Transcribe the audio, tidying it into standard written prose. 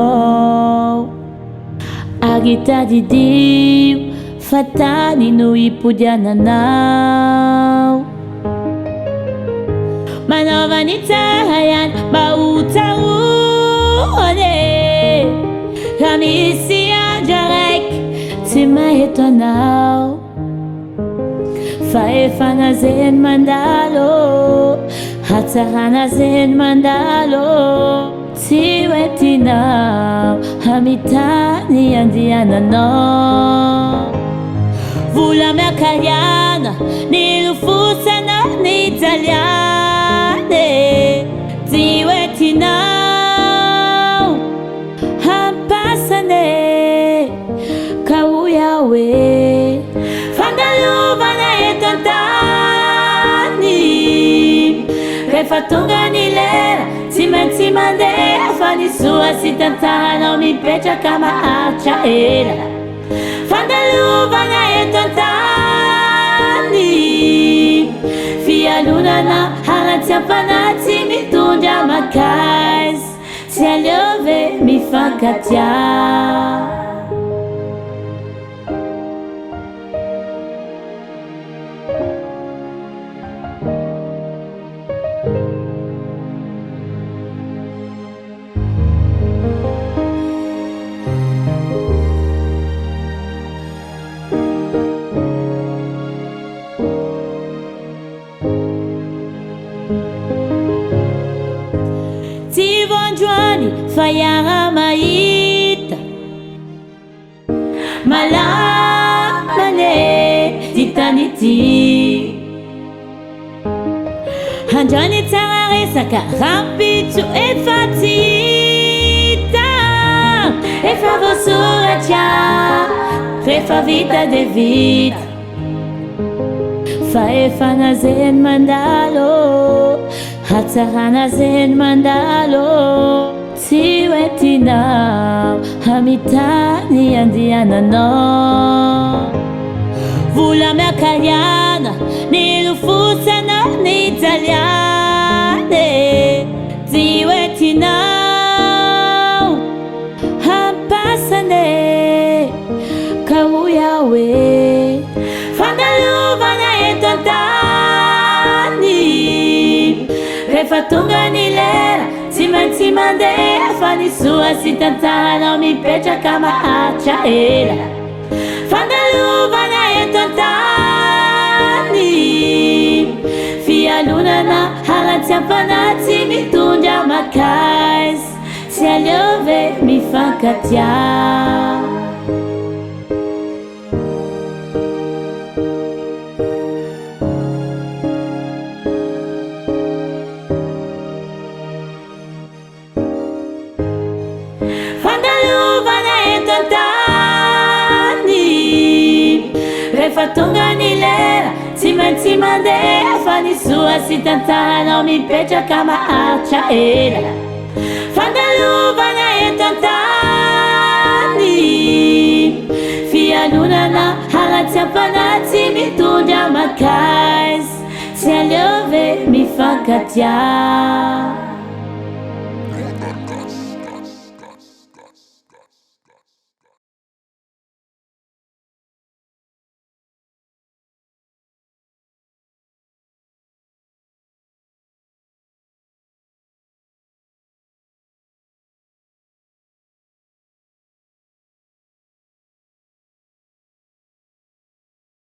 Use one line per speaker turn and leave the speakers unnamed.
nanao agitadidiu fatani no ipudiananao manovanitahayan bautaone kamisia jarek timahetonao faefanazen mandalo hatahanazen mandalo tiwetinao hamitani andiananao vula mercaliana nilufusana ni italiane tiwetinao hampasane kauyawe fandaluvana etontani refatunga nilera timantimandera fanisua sitantana mipecha kama achaera fandaluvana etontani fialunana hanatiampanati mitunda makais sialiove mifankatia Tivonjuani fayara maita malamane titaniti hanjani tararesaka rampitu efatita efavosuracha refavita de vita faefanazen mandalo hatahanazen mandalo tiwetinao hamitani andiananao vula mercaliana nilufusana ni italiane tiwetinao hampasane kauyawe fandaluvana etontani refatunga nilera timantimandera fanisua sitantana mipecha kama achaera fandaluvana etontani fialunana halatiampanati mitunda makais sialiove mifankatia refatunga nilera timantimandera fanisua sitantana mipecha kama achaera fandaluvana etontani fialunana halatiampanati mitunda makais sialiove mifankatia